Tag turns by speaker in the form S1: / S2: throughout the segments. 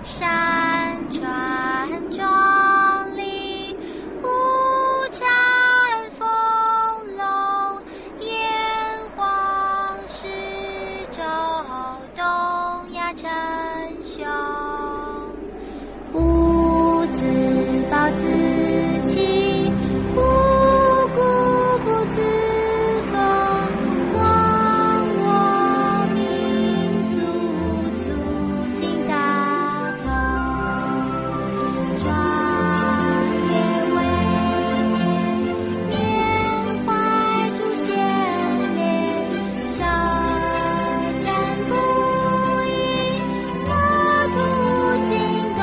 S1: 山川壮丽，五展丰隆，炎黄十洲，东亚称雄。吾自暴自弃，无故不自封。忘我民族，促进大同。壮烈伟健，缅怀祖先烈，舌战不已，莫图进攻。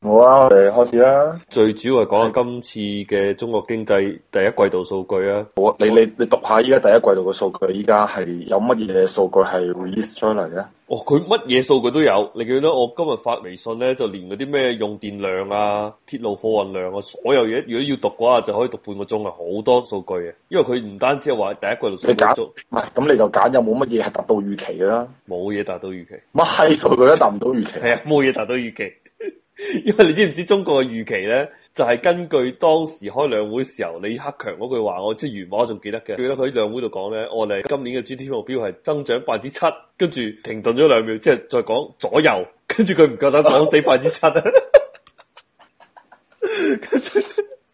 S2: 好啊，我哋開始啦。
S3: 最主要係講下今次嘅中國經濟第一季度數據啊。
S2: 好啊，你讀下依家第一季度嘅數據，依家係有乜嘢數據係 release 出嚟嘅？
S3: 哦，佢乜嘢數據都有。你記得我今日發微信咧，就連嗰啲咩用電量啊、鐵路貨運量啊，所有嘢，如果要讀嘅話，就可以讀半個鐘啊，好多數據嘅。因為佢唔單止係話第一季度數據，
S2: 你揀唔係咁你就揀有冇乜嘢係達到預期嘅啦。
S3: 冇嘢達到預期。
S2: 乜閪數據都達唔到預期。
S3: 係啊，冇嘢達到預期。因為你知唔知中國嘅預期咧，就係根據當時開兩會時候李克強嗰句話，我即係原話我仲記得嘅。記得佢喺兩會度講咧，我哋今年嘅 GDP 目標係增長7%，跟住停頓咗2秒，即係再講左右，跟住佢唔夠膽講死7%啊！跟住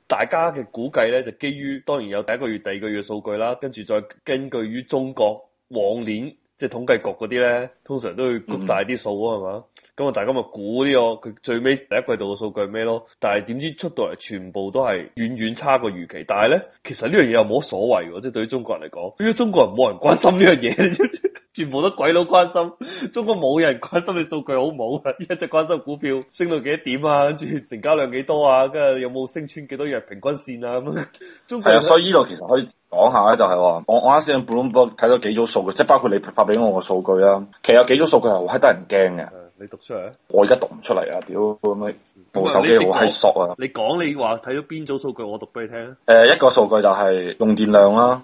S3: 大家嘅估計咧，就基於當然有第一個月、第二個月嘅數據啦，跟住再根據於中國往年即係統計局嗰啲咧，通常都會谷大啲數啊，係嘛？咁啊，大家咪估呢個佢最尾第一季度嘅數據係咩咯？但係點知出到嚟全部都係遠遠差過預期。但係咧，其實呢樣嘢又冇乜所謂喎，即係對於中國人嚟講，對於中國人冇人關心呢樣嘢，你知唔知？全部都鬼佬關心，中國冇人關心你數據好唔好啊！一直關心股票升到幾多點啊，跟住成交量幾多啊，跟住有冇升穿幾多日平均線啊咁。中國
S2: 係啊，所以呢度其實可以講下咧，就係話我啱先喺 Bloomberg 睇咗幾組數據，即係包括你發俾我嘅數據啦。其實有幾組數據係好閪得人驚嘅。
S3: 你讀出嚟啊！
S2: 我而家讀唔出嚟啊！屌咁樣部手機好閪索啊！
S3: 你講你話睇咗邊組數據，我讀俾你聽。
S2: 一個數據就係用電量啦。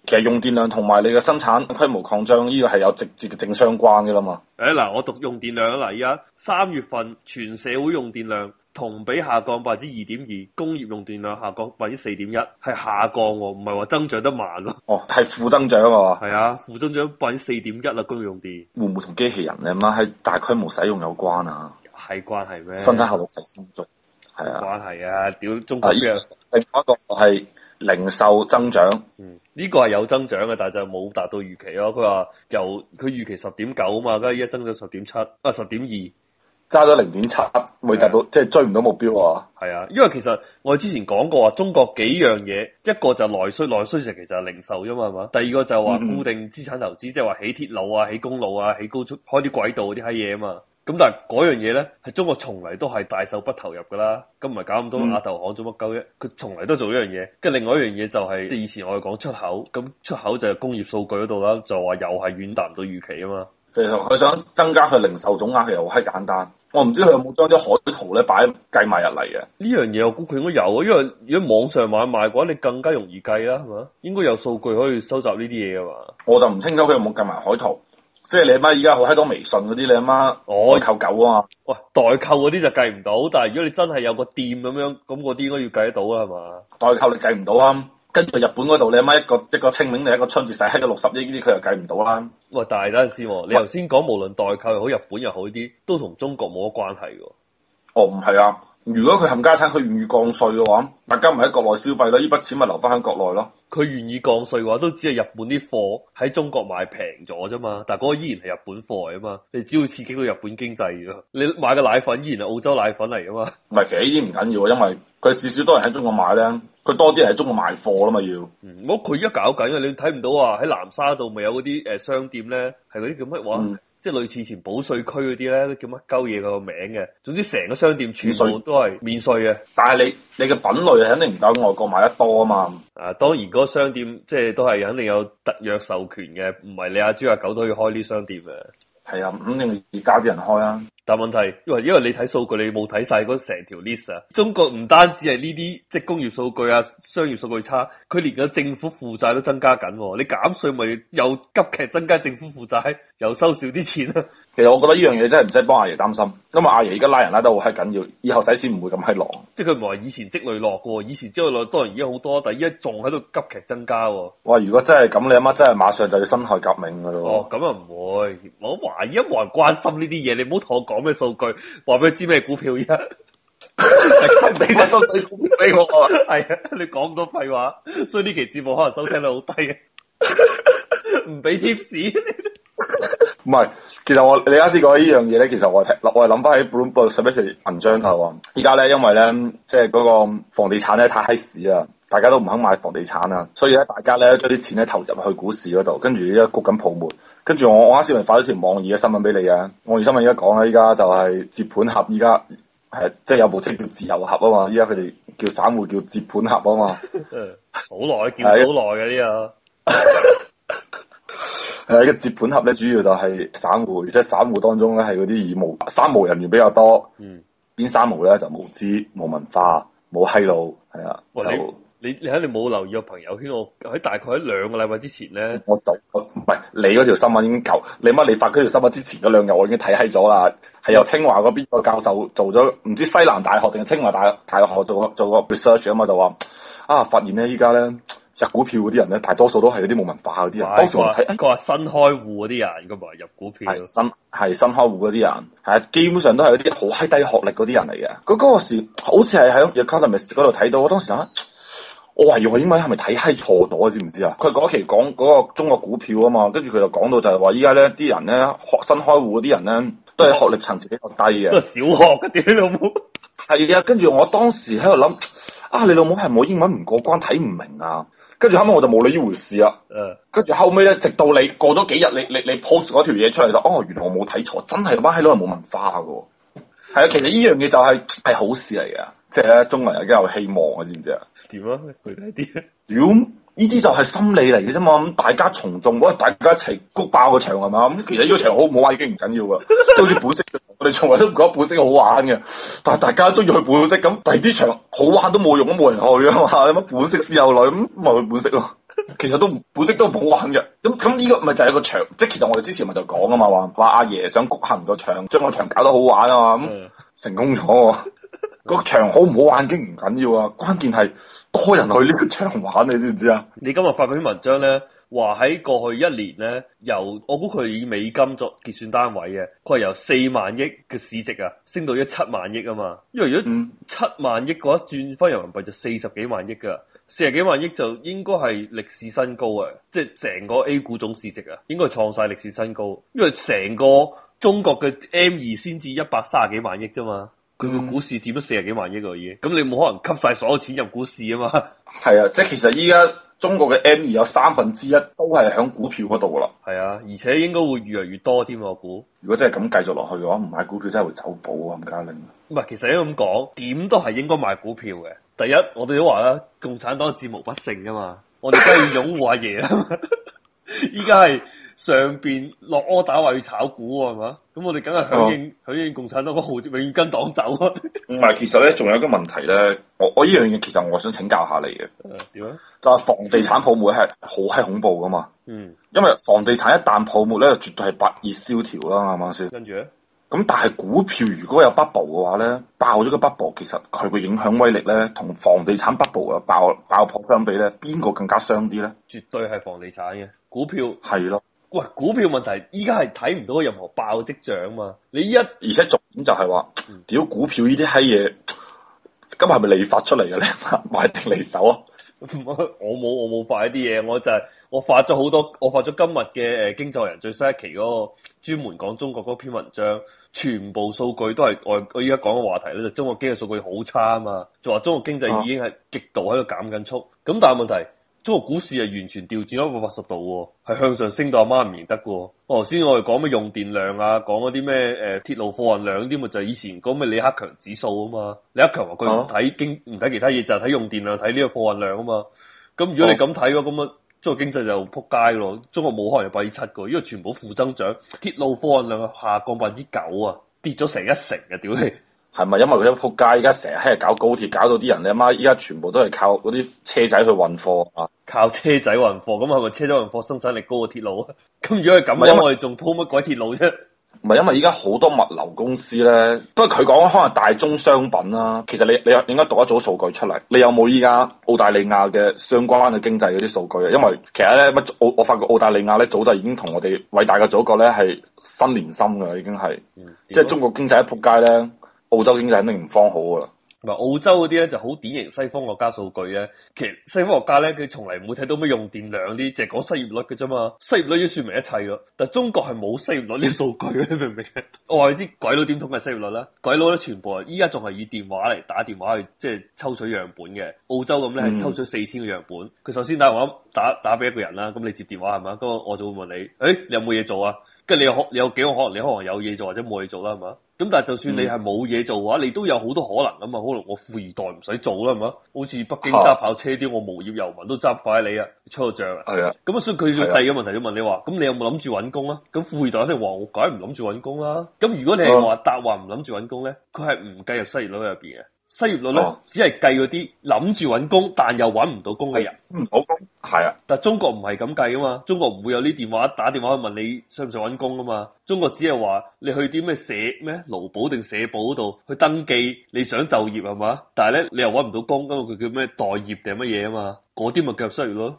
S2: 其實用電量同埋你嘅生產規模擴張呢個係有直接嘅正相關嘅啦嘛。
S3: 嗱，我讀用電量啦。嗱，而家3月份全社會用電量同比下降2.2%，工業用電量下降4.1%，係下降喎，唔係話增長得慢咯。
S2: 哦，係負增長啊嘛。
S3: 係啊，負增長4.1%啦，工業用電。
S2: 會唔會同機器人咧咁喺大規模使用有關啊？
S3: 係關係咩？
S2: 生產效率提升咗，係啊。
S3: 關係啊！屌中國邊有？
S2: 另外一個係零售增長。
S3: 呢個係有增長嘅，但係就冇達到預期咯。佢話佢預期10.9啊嘛，而家依家增長10.7啊10.2，
S2: 揸咗0.7，未達到，即係追唔到目標啊！
S3: 係啊，因為其實我哋之前講過話，中國幾樣嘢，一個就內需，內需就其實係零售啫嘛，係嘛？第二個就話固定資產投資，即係話起鐵路啊、起公路啊、起高速、開啲軌道嗰啲閪嘢啊嘛。咁但係嗰樣嘢咧，係中國從嚟都係大手筆投入噶啦，咁唔係搞咁多亞投行做乜鳩啫？佢從嚟都做呢樣嘢。跟住另外一樣嘢就係，即係以前我哋講出口，咁出口就係工業數據嗰度啦，就話又係遠達唔到預期啊嘛。
S2: 其實佢想增加佢零售總額，其實好閪簡單。我唔知佢有冇將啲海圖咧計埋入嚟嘅。
S3: 呢樣嘢我估佢應該有啊，因為如果網上買賣嘅話，你更加容易計啦，係嘛？應該有數據可以收集呢啲嘢噶嘛。
S2: 我就唔清楚佢有冇計埋海圖。即係你阿媽依家好閪多微信嗰啲，你阿媽代購狗啊嘛。
S3: 喂，代購嗰啲就計唔到，但係如果你真係有個店咁樣，咁嗰啲應該要計得到啦，係嘛？代
S2: 購你計唔到啊。跟住日本嗰度，你阿媽一個清明定一個春節使閪咗60億呢啲，佢又計唔到啦。
S3: 喂，但係等陣先，你頭先講無論代購又好，日本又好，呢啲都同中國冇乜關係嘅。
S2: 哦，唔係啊，如果佢冚家產，佢願意降稅嘅話，大家咪喺國內消費咯，呢筆錢咪留翻喺國內咯。
S3: 佢願意降稅嘅話，都只係日本啲貨喺中國賣平咗啫嘛，但係嗰個依然係日本貨嚟啊嘛，你只要刺激到日本經濟嘅，你買嘅奶粉依然係澳洲奶粉嚟啊嘛。
S2: 唔係，其實呢啲唔緊要啊，因為佢至少多人喺中國買咧，佢多啲人喺中國賣貨啦嘛要。
S3: 佢而家搞緊啊，你睇唔到啊？喺南沙度咪有嗰啲商店咧，係嗰啲叫乜話？即係類似以前保稅區嗰啲咧，叫乜鳩嘢個名嘅。總之成個商店全部都係免稅嘅。
S2: 但係你嘅品類肯定唔夠外國買得多啊嘛。
S3: 當然嗰個商店即係都係肯定有特約授權嘅，唔係你阿豬阿狗都可以開呢商店嘅。係
S2: 啊，肯定而家啲人開啊。
S3: 但問題，因為你睇數據，你冇睇晒嗰成條 list 啊。中國唔單止係呢啲即係工業數據啊、商業數據差，佢連個政府負債都增加緊。你減稅咪又急劇增加政府負債，又收少啲錢啊。
S2: 其實我覺得呢樣嘢真係唔使幫阿爺擔心，因為阿爺而家拉人拉得好閪緊要，以後使錢唔會咁閪狼。
S3: 即係佢唔係話以前積累落嘅，以前積累落當然已經好多，但係依家仲喺度急劇增加。
S2: 哇！如果真係咁，你阿媽真係馬上就要辛亥革命噶咯。
S3: 哦，咁又唔會，我懷疑冇人關心呢啲嘢，你唔好同我講咩數據，話俾佢知咩股票而家。
S2: 俾隻心水股票俾我。
S3: 係啊，你講咁多廢話，所以呢期節目可能收聽率好低嘅，唔俾貼士。
S2: 唔係，其實你啱先講呢樣嘢咧，其實我係諗翻喺 Bloomberg 上一篇文章頭啊。依家咧，因為咧，即係嗰個房地產咧太閪市啊，大家都唔肯買房地產啊，所以咧，大家咧將啲錢咧投入去股市嗰度，跟住依家谷緊泡沫。跟住我啱先咪發咗條網易嘅新聞俾你啊。網易新聞而家講啦，依家就係接盤俠，依家係即係有部車叫自由俠啊嘛。依家佢哋叫散戶叫接盤俠啊嘛。
S3: 好耐叫好耐嘅呢個。
S2: 係一個接盤俠咧，主要就係散戶，而且散戶當中咧係嗰啲三無人員比較多。邊三無咧就無知、冇文化、冇閪路，係啊。
S3: 你肯定冇留意我朋友圈，我喺大概喺2個禮拜之前咧，
S2: 我唔係你嗰條新聞已經夠，你發嗰條新聞之前嗰2日我已經睇閪咗啦。係由清華嗰邊個教授做咗，唔知西南大學定係清華大學做個 research 啊嘛，就話發現咧依家咧入股票嗰啲人咧，大多數都係嗰啲冇文化嗰啲人。當時我睇佢話
S3: 新開戶嗰啲人，佢話入股票
S2: 係新開戶嗰啲人，係啊，基本上都係嗰啲好閪低學歷嗰啲人嚟嘅。嗰個時好似係喺 Economist 嗰度睇到，我當時我懷疑我英文係咪睇閪錯咗，知唔知啊？佢嗰期講嗰個中國股票啊嘛，跟住佢就講到就係話依家咧啲人咧新開戶嗰啲人咧都係學歷層次比較低嘅，
S3: 都係小學嘅啲老母。
S2: 係啊，跟住我當時喺度諗，你老母係冇英文唔過關睇唔明啊！跟住後尾我就冇理呢回事啊。跟住後尾咧，直到你過咗幾日，你 post 嗰條嘢出嚟就，原來我冇睇錯，真係班閪佬係冇文化噶。係啊，其實呢樣嘢就係好事嚟嘅，即係咧中國人而家有希望啊，知唔知啊？
S3: 點啊？具體啲啊？
S2: 屌，呢啲就係心理嚟嘅啫嘛。咁大家從眾，大家一齊谷爆個場係嘛？咁其實呢個場好唔好玩已經唔緊要噶，即係好似本色，我哋從來都唔覺得本色好玩嘅。但係大家都要去本色，咁第二啲場好玩都冇用，都冇人去啊嘛。你乜本色先有女，咁咪去本色咯。其實都本色都唔好玩嘅。咁呢個咪就係個場，即係其實我哋之前咪就講啊嘛，話阿爺想局限個場，將個場搞得好玩啊嘛，咁成功咗。個場好唔好玩已經唔緊要啊，關鍵係多人去呢個場玩，你知唔知啊？你
S3: 今日發嗰篇文章咧，話喺過去1年咧，我估佢以美金作結算單位嘅，佢係由4萬億嘅市值啊，升到7萬億啊嘛。因為如果7萬億嘅話，轉翻人民幣就40幾萬億噶，40幾萬億就應該係歷史新高啊！即係成個 A 股總市值啊，應該係創晒歷史新高。因為成個中國嘅 M2先至130幾萬億啫嘛。佢個股市佔咗40幾萬億個嘢，咁你冇可能吸晒所有錢入股市啊嘛？
S2: 係啊，即係其實依家中國嘅 M2有1/3都係響股票嗰度噶啦。
S3: 係啊，而且應該會越嚟越多添，我估。
S2: 如果真係咁繼續落去嘅話，唔買股票真係會走寶啊！冚家拎。唔係，
S3: 其實應該咁講，點都係應該買股票嘅。第一，我哋都話啦，共產黨戰無不勝噶嘛，我哋梗係要擁護阿爺啊嘛。依家係上邊落柯打話要炒股係嘛？咁我哋梗係響應共產黨個號召，永遠跟黨走啊！
S2: 唔係，其實咧仲有一個問題咧，我呢樣嘢其實我想請教下你嘅。
S3: 點啊？
S2: 就係房地產泡沫係好閪恐怖噶嘛。因為房地產一旦泡沫咧，絕對係百業蕭條啦，係咪先？
S3: 跟住咧，
S2: 咁但係股票如果有 bubble 嘅話咧，爆咗個 bubble，其實佢個影響威力咧，同房地產 bubble 啊爆破相比咧，邊個更加傷啲咧？絕
S3: 對係房地產嘅股票
S2: 係咯。
S3: 喂，股票問題依家係睇唔到任何爆跡象嘛？而且
S2: 重點就係話，屌股票呢啲閪嘢，今日係咪你發出嚟嘅咧？買定離手啊？
S3: 我冇發一啲嘢，我就係、我發咗好多，我發咗今日嘅經濟學人最新一期嗰個專門講中國嗰篇文章，全部數據都係我依家講嘅話題咧，就中國經濟數據好差啊嘛，就話中國經濟已經係極度喺度減緊速，咁但係問題。中國股市係完全調轉180度喎，係向上升到阿媽唔認得嘅喎。頭先我哋講咩用電量啊，講嗰啲咩鐵路貨運量啲，咪就係以前講咩李克強指數啊嘛。李克強話佢唔睇其他嘢，就係睇用電量，睇呢個貨運量啊嘛。咁如果你咁睇嘅話，咁啊中國經濟就撲街咯。中國冇可能有7%嘅，因為全部負增長，鐵路貨運量下降9%啊，跌咗成1成啊！屌你！
S2: 係咪因為佢一仆街？而家成日喺度搞高鐵，搞到啲人你阿媽依家全部都係靠嗰啲車仔去運貨啊！
S3: 靠車仔運貨，咁係咪車仔運貨生產力高過鐵路啊？咁如果係咁，因為我哋仲鋪乜鬼鐵路啫？
S2: 唔係因為依家好多物流公司咧，不過佢講可能大宗商品啦。其實你應該讀一組數據出嚟。你有冇依家澳大利亞嘅相關嘅經濟嗰啲數據啊？因為其實咧我發覺澳大利亞咧早就已經同我哋偉大嘅祖國咧係心連心㗎，已經係，即係中國經濟一仆街咧。澳洲經濟肯定唔方好噶啦，
S3: 嗱澳洲嗰啲咧就好典型西方國家數據咧，其實西方國家咧佢從嚟唔會睇到咩用電量啲，淨係講失業率嘅啫嘛，失業率已經說明一切咯。但係中國係冇失業率呢數據，你明唔明？我話你知鬼佬點統計失業率咧？鬼佬咧全部係依家仲係以電話嚟打電話去即係抽取樣本嘅，澳洲咁咧係抽取4000個樣本。佢首先打電話打俾一個人啦，咁你接電話係嘛？咁我就會問你，你有冇嘢做啊？跟住你有幾個可能？你可能有嘢做或者冇嘢做啦，係嘛？咁但係就算你係冇嘢做嘅話，你都有好多可能噶嘛。可能我富二代唔使做啦，係嘛？好似北京揸跑車啲，我無業遊民都揸快你啊，出咗賬啊。係啊。咁啊，所以佢要第二個問題就問你話，咁你有冇諗住揾工啊？咁富二代一定話我梗係唔諗住揾工啦。咁如果你係話答話唔諗住揾工咧，佢係唔計入失業率入邊嘅。失業率咧，只係計嗰啲諗住揾工但又揾唔到工嘅人。唔到工係啊，但係中國唔係咁計噶嘛，中國唔會有啲電話打電話去問你想唔想揾工噶嘛。中國只係話你去啲咩勞保定社保嗰度去登記你想就業係嘛，但係咧你又揾唔到工，咁佢叫咩待業定乜嘢啊嘛，嗰啲咪計入失業率咯。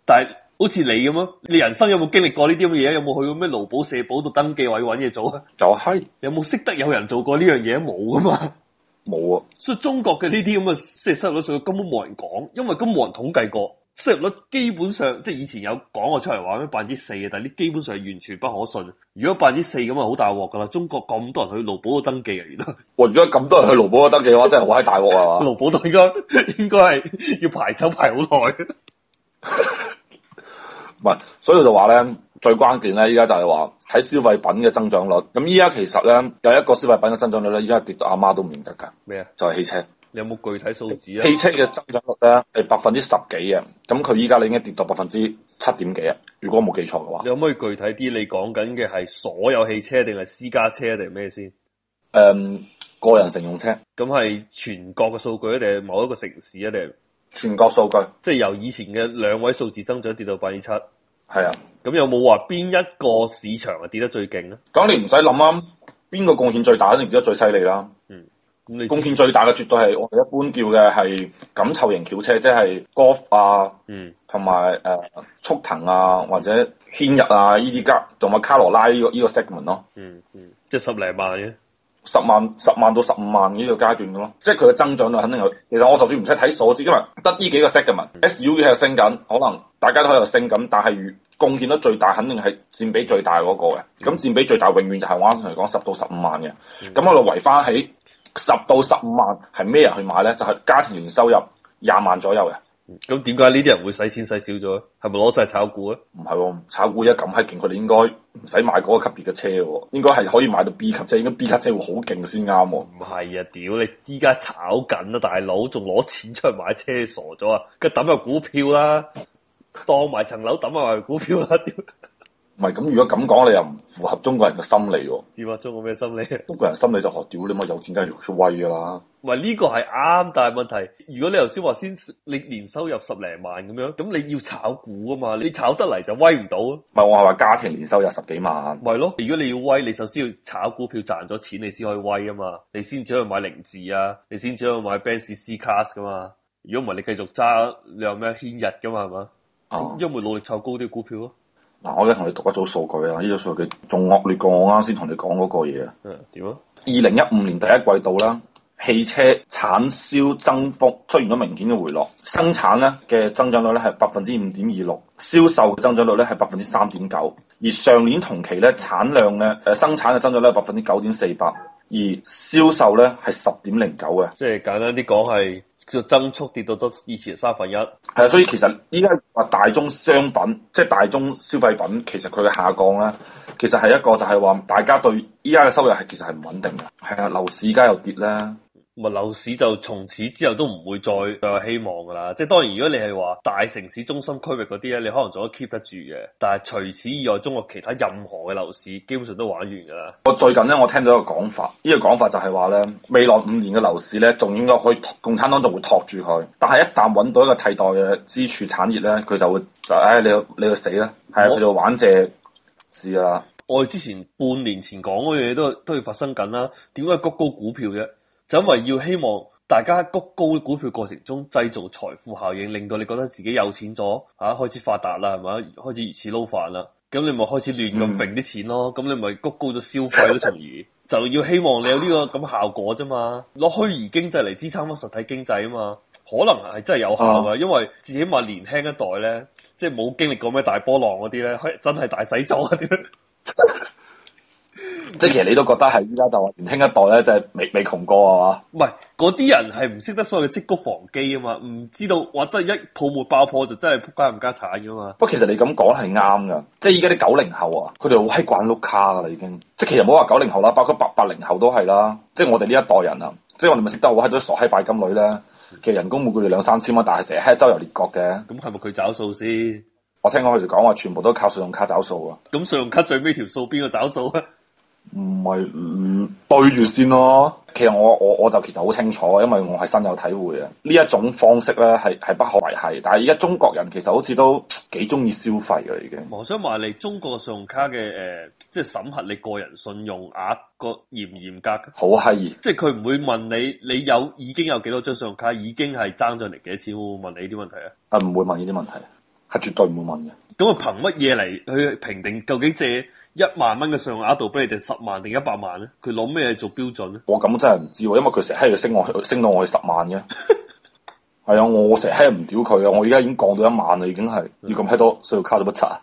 S3: 但係好似你咁咯，你人生有冇經歷過呢啲咁嘅嘢？有冇去過咩勞保社保度登記或者揾嘢做啊？就係有冇識得有人做過呢樣嘢？冇噶嘛。冇啊，所以中國嘅呢啲咁嘅即係失業率數據根本冇人講，因為根本冇人統計過。失業率基本上即係以前有講過出嚟話咩4%嘅，但係呢基本上係完全不可信。如果4%咁啊，好大鑊噶啦！中國咁多人去勞保度登記啊，原來。哇！如果咁多人去勞保度登記嘅話，真係好閪大鑊啊！勞保度應該係要排抽排好耐。唔係，所以我就話咧，最關鍵咧，依家就係話睇消費品嘅增長率。咁依家其實咧有一個消費品嘅增長率咧，依家跌到阿媽都唔認得㗎。咩啊？就係汽車。你有冇具體數字啊？汽車嘅增長率咧係10%幾嘅，咁佢依家你已經跌到7.幾%幾啊？如果我冇記錯嘅話。你可唔可以具體啲？你講緊嘅係所有汽車定係私家車定係咩先？個人乘用車。咁係全國嘅數據定係某一個城市一定？全國數據，即係由以前嘅2位數字增長跌到7%。係啊，咁有冇話邊一個市場係跌得最勁咧？咁你唔使諗啊，邊個貢獻最大，肯定跌得最犀利啦。咁你貢獻最大嘅絕對係我哋一般叫嘅係緊湊型轎車，即係 Golf 啊，同埋速騰啊，或者軒逸啊呢啲家，同埋卡羅拉呢個 segment 咯。即係10零萬嘅。10萬到15萬呢個階段嘅咯，即係佢嘅增長率肯定有。其實我就算唔使睇數字，因為得呢幾個 segment，SUV 喺度升緊，可能大家都喺度升緊，但係貢獻得最大，肯定係佔比最大嗰個嘅。咁佔比最大永遠就係我啱先嚟講10到15萬嘅。咁我哋圍翻起10到15萬係咩人去買咧？就係家庭年收入20萬左右嘅。咁點解呢啲人會使錢使少咗？係咪攞晒炒股啊？唔係喎，炒股一咁閪勁，佢哋應該唔使買嗰個級別嘅車喎，應該係可以買到 B 級車，應該 B 級車會好勁先啱喎。唔係啊，屌你依家炒緊啊，大佬仲攞錢出去買車，傻咗啊？跟住抌入股票啦，當埋層樓抌埋股票啦，屌！唔係咁，如果咁講，你又唔符合中國人嘅心理喎。點啊？中國咩心理？中國人心理就學屌你嘛，有錢梗係出威噶啦。唔係呢個係啱，但係問題，如果你頭先話你年收入10零萬咁樣，咁你要炒股啊嘛，你炒得嚟就威唔到。唔係我係話家庭年收入10幾萬。咪咯，如果你要威，你首先要炒股票賺咗錢，你先可以威啊嘛，你先至可以買凌志啊，你先至可以買 Benz C-Class 噶嘛。如果唔係你繼續揸，你有咩軒逸噶嘛係嘛？因為努力炒高啲股票咯。嗱，我而家同你讀一組數據啊，呢組數據仲惡劣過我啱先同你講嗰個嘢啊。點啊？2015年第一季度啦，
S2: 汽車產銷增幅出現咗明顯嘅回落，生產咧嘅增長率咧係5.26%，銷售嘅增長率咧係3.9%，而上年同期咧產量咧生產嘅增長率係9.48%，而銷售咧係10.09嘅，
S3: 即係簡單啲講係個增速跌到得以前1/3。
S2: 係啊，所以其實依家話大宗商品即係大宗消費品，其實佢嘅下降咧，其實係一個就係話大家對依家嘅收入係其實係唔穩定嘅。係啊，樓市依家又跌啦。
S3: 咪樓市就從此之後都唔會再有希望噶啦，即係當然如果你係話大城市中心區域嗰啲咧，你可能仲可以 keep 得住嘅，但係除此以外，中國其他任何嘅樓市基本上都玩完噶啦。
S2: 我最近咧，我聽到一個講法，呢個講法就係話咧，未來5年嘅樓市咧，仲應該可以共產黨就會托住佢，但係一旦揾到一個替代嘅支柱產業咧，佢就會你去死啦，係啊，佢就玩借市啊。
S3: 我哋之前半年前講嗰樣嘢都要發生緊啦，點解谷高股票啫？就因為要希望大家谷高股票過程中製造財富效應，令到你覺得自己有錢咗，開始發達啦，係咪？開始魚翅撈飯啦，咁你咪開始亂咁揈啲錢咯，咁你咪谷高咗消費咯，從而就要希望你有呢個咁效果啫嘛，攞虛擬經濟嚟支撐翻實體經濟啊嘛，可能係真係有效噶，因為至起碼年輕一代咧，即係冇經歷過咩大波浪嗰啲咧，真係大洗咗嗰啲。
S2: 即係其實你都覺得係依家就話年輕一代咧，就係未窮過啊嘛？
S3: 唔係，嗰啲人係唔識得所謂嘅積谷防饑啊嘛，唔知道話真係一泡沫爆破就真係仆街唔家產噶嘛。
S2: 不過其實你咁講係啱噶，即係依家啲90後啊，佢哋好閪慣碌卡噶啦已經。即係其實唔好話90後啦，包括80後都係啦。即係我哋呢一代人啊，即係我哋咪識得好閪多傻閪拜金女咧。其實人工每個月2-3千蚊，但係成日喺周遊列國嘅。
S3: 咁係咪佢找數先？
S2: 我聽講佢哋講話全部都靠信用卡找數啊。
S3: 咁信用卡最尾條數邊個找數啊？
S2: 唔係對住先咯。其實我就其實好清楚，因為我係深有體會啊。呢一種方式咧係不可維繫，但係而家中國人其實好似都幾中意消費嘅已經。
S3: 我想話你中國嘅信用卡嘅即係審核你個人信用額個嚴唔嚴格？
S2: 好閪嚴，即
S3: 係佢唔會問你已經有幾多張信用卡，已經係爭咗嚟幾多錢，會問你呢啲問題啊？
S2: 唔會問呢啲問題，係絕對唔會問嘅。
S3: 咁啊，憑乜嘢嚟去評定究竟借1萬蚊嘅信用額度俾你哋10萬定100萬咧？佢攞咩做標準咧？
S2: 我咁真係唔知喎，因為佢成日喺度升到我去10萬嘅。係啊，我成日喺度唔屌佢啊！我而家已經降到1萬啦，已經係要咁閪多信用卡做乜柒啊？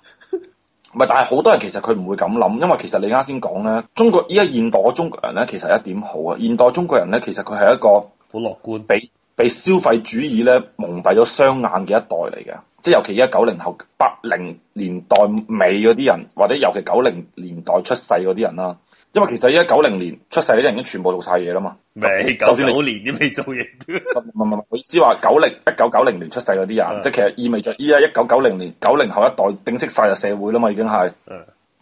S2: 唔係，但係好多人其實佢唔會咁諗，因為其實你啱先講咧，中國依家現代中國人咧，其實有一點好啊。現代中國人咧，其實佢係一個
S3: 好樂觀，
S2: 被消費主義咧蒙蔽咗雙眼嘅一代嚟嘅。即係尤其而家90後、80年代尾嗰啲人，或者尤其90年代出世嗰啲人啦。因為其實而家90年出世嗰啲人已經全部做晒嘢啦嘛。
S3: 未99年都未做嘢。
S2: 唔，我意思話1990年出世嗰啲人，即係其實意味着依家1990年90後一代定式晒入社會啦嘛，已經係。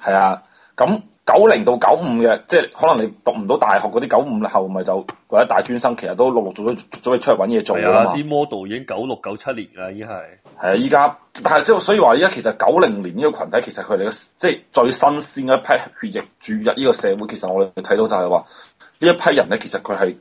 S2: 係啊，咁90到95嘅，即係可能你讀唔到大學嗰啲95後咪就或者大專生，其實都陸陸續續出嚟揾嘢做㗎嘛。
S3: 啲 model 已經96、97年啦，已經係。
S2: 係啊，依家但係即係所以話依家其實90年呢個群體，其實佢哋嘅即係最新鮮嘅一批血液注入呢個社會，其實我哋睇到就係話呢一批人咧，其實佢係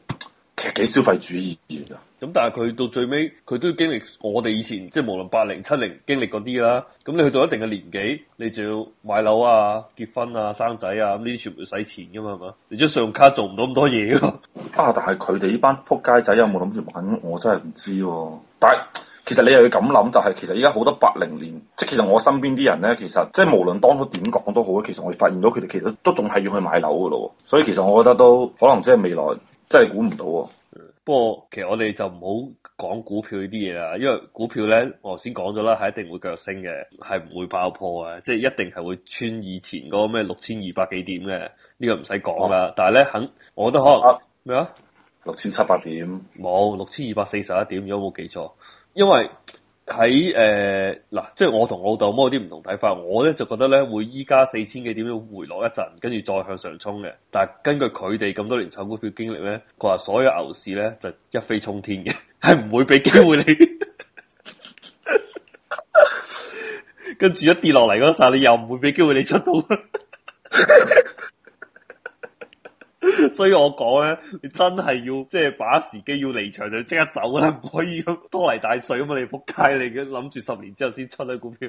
S2: 其實幾消費主義嘅。
S3: 咁但係佢到最尾，佢都要經歷我哋以前即係無論80、70經歷嗰啲啦。咁你去到一定嘅年紀，你就要買樓啊、結婚啊、生仔啊，咁呢啲全部要使錢噶嘛，係嘛？你張信用卡做唔到咁多嘢噶。
S2: 但係佢哋呢班撲街仔有冇諗住玩？我真係唔知喎。但係其實你又要咁諗，就係其實依家好多80年，即係其實我身邊啲人咧，其實即係無論當初點講都好，其實我發現到佢哋其實都仲係要去買樓噶咯。所以其實我覺得都可能即係未來真係估唔到。
S3: 不過其實我哋就唔好講股票呢啲嘢啦，因為股票咧，我頭先講咗啦，係一定會繼續升嘅，係唔會爆破嘅，即係一定係會穿以前嗰個咩6200幾點嘅，呢個唔使講啦。但係咧，我覺得可能咩啊
S2: 6700點，
S3: 冇6241點，如果冇記錯，因為喺嗱，即係我同我老豆冇啲唔同睇法，我咧就覺得咧會依家4000幾點要回落一陣，跟住再向上衝嘅。但係根據佢哋咁多年炒股票經歷咧，佢話所有牛市咧就一飛沖天嘅，係唔會俾機會你。跟住一跌落嚟嗰陣，你又唔會俾機會你出到。所以我講咧，你真係要即係把握時機，要離場就即刻走啦，唔可以咁拖泥帶水咁嘛！你仆街，你嘅諗住10年之後先出啲股票，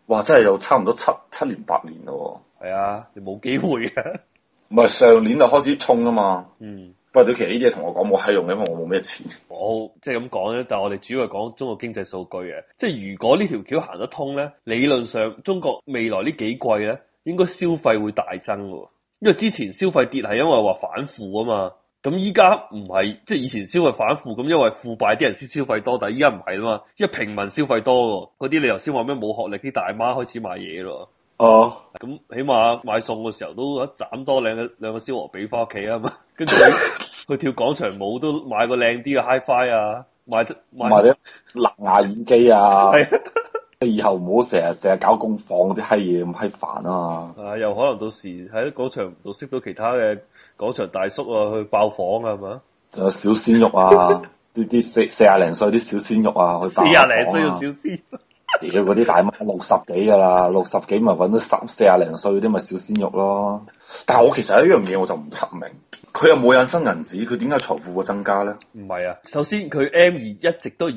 S2: 哇！真係有差唔多七年8年咯。
S3: 係啊，你冇機會嘅。
S2: 唔係上年就開始衝啊嘛。不過對其實呢啲嘢同我講冇閪用，因為我冇咩錢。
S3: 我即係咁講咧，但係我哋主要係講中國經濟數據嘅。即係如果呢條橋行得通咧，理論上中國未來呢幾季咧，應該消費會大增喎。因為之前消費跌係因為話反腐啊嘛。咁依家唔係，即係以前消費反腐，咁因為腐敗啲人先消費多，但係依家唔係啦嘛，因為平民消費多喎，嗰啲你頭先話咩冇學歷啲大媽開始買嘢咯。
S2: 哦，
S3: 咁起碼買餸嘅時候都一斬多兩個燒鵝髀翻屋企啊嘛，跟住去跳廣場舞都買個靚啲嘅 HiFi 啊，買啲
S2: 藍牙耳機啊。
S3: 係
S2: 以後唔好成日搞功放啲閪嘢咁閪煩啊！
S3: 又可能到時喺廣場度識到其他嘅廣場大叔啊，去爆房啊，係嘛？
S2: 仲有小鮮肉啊，啲四廿零歲啲小鮮肉啊，去爆房啊！
S3: 四廿零歲嘅小鮮肉，
S2: 屌嗰啲大媽60幾噶啦，60幾咪揾到四廿零歲啲咪小鮮肉咯。但係我其實有一樣嘢我就唔測明，佢又冇引申銀紙，佢點解財富會增加咧？
S3: 唔係啊，首先佢 M2一直都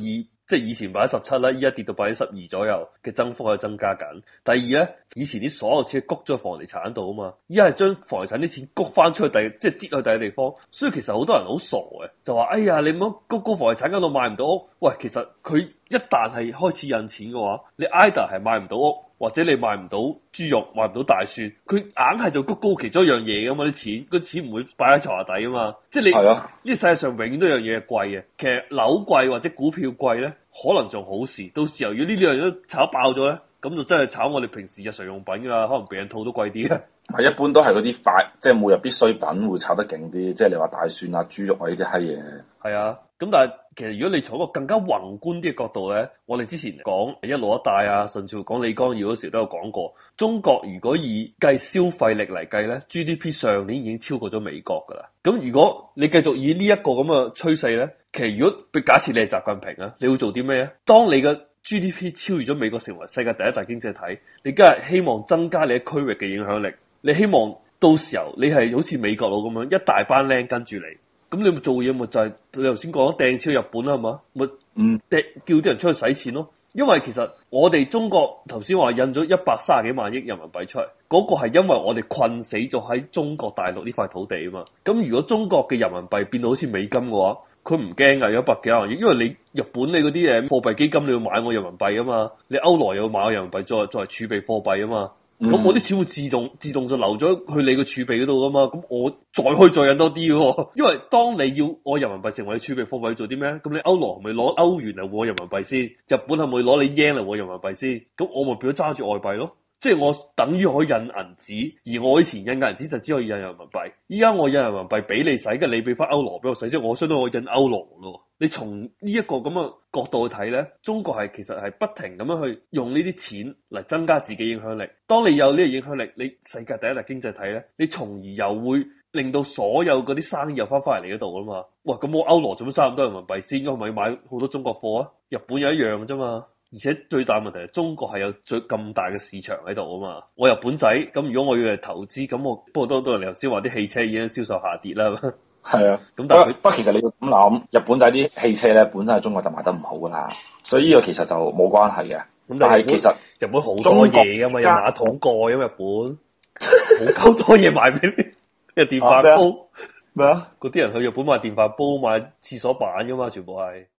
S3: 即係以前17%啦，依家跌到12%左右嘅增幅喺度增加緊。第二咧，以前啲所有錢谷咗房地產度啊嘛，依家係將房地產啲錢谷翻出去即係擠去第二個地方。所以其實好多人好傻嘅，就話哎呀，你唔好谷房地產嗰度買唔到屋。喂，其實佢一旦係開始印錢嘅話，你 either 係買唔到屋，或者你買唔到豬肉，買唔到大蒜，佢硬係就谷高其中一樣嘢噶嘛，啲錢，個錢唔會擺喺床下底啊嘛。即係你呢個世界上永遠都有樣嘢係貴嘅，其實樓貴或者股票貴咧，可能仲好事。到時候如果呢兩樣都炒爆咗咧，咁就真係炒我哋平時日常用品噶啦，可能避孕套都貴啲啊。
S2: 係一般都係嗰啲快，即係每日必需品會炒得勁啲，即係你話大蒜啊、豬肉啊呢啲閪嘢。係
S3: 啊，咁但係其實如果你從一個更加宏觀啲嘅角度咧，我哋之前講一路一帶啊，甚至乎講李光耀嗰時都有講過，中國如果以計消費力嚟計咧 ，GDP 上年已經超過咗美國噶啦。咁如果你繼續以呢一個咁嘅趨勢咧，其實如果假設你係習近平啊，你會做啲咩啊？當你嘅 GDP 超越咗美國，成為世界第一大經濟體，你梗係希望增加你喺區域嘅影響力。你希望到時候你係好似美國佬咁樣一大班僆跟住你，咁你咪做嘢咪就係你頭先講掟超日本啦，係嘛？咪叫啲人出去使錢咯。因為其實我哋中國頭先話印咗130幾萬億人民幣出嚟，嗰個係因為我哋困死咗喺中國大陸呢塊土地啊嘛。咁如果中國嘅人民幣變到好似美金嘅話，佢唔驚啊，有100幾萬億，因為你日本你嗰啲貨幣基金你要買我人民幣啊嘛，你歐羅又要買我人民幣作為儲備貨幣啊嘛。咁我啲錢會自動就流咗去你個儲備嗰度噶嘛，咁我可以再印多啲嘅，因為當你要我人民幣成為你儲備貨幣做啲咩？咁你歐羅係咪攞歐元嚟換我人民幣先？日本係咪攞你 yen 嚟換人民幣先？咁我咪變咗揸住外幣咯，即係我等於可以印銀紙，而我以前印銀紙就只可以印人民幣，依家我印人民幣俾你使，跟住你俾翻歐羅俾我使，即係我相當於我印歐羅咯。你從呢一個咁嘅角度去睇咧，中國係其實係不停咁樣去用呢啲錢嚟增加自己影響力。當你有呢個影響力，你世界第一大經濟體咧，你從而又會令到所有嗰啲生意又翻嚟你嗰度啊嘛。哇，咁我歐羅做乜收咁多人民幣先？應該係咪買好多中國貨啊？日本有一樣嘅啫嘛。而且最大問題係中國係有咁大嘅市場喺度啊嘛。我日本仔咁，如果我要嚟投資，咁我不過都係你頭先話啲汽車已經銷售下跌啦。
S2: 係啊，咁但係不過其實你要咁諗，日本仔啲汽車咧本身喺中國就賣得唔好噶啦，所以呢個其實就冇關係嘅。咁但係其實
S3: 日本好多嘢噶嘛，有馬桶蓋咁，日本好鳩多嘢賣俾你，有電飯煲咩啊？嗰啲人去日本買電飯煲、買廁所板噶嘛，全部係。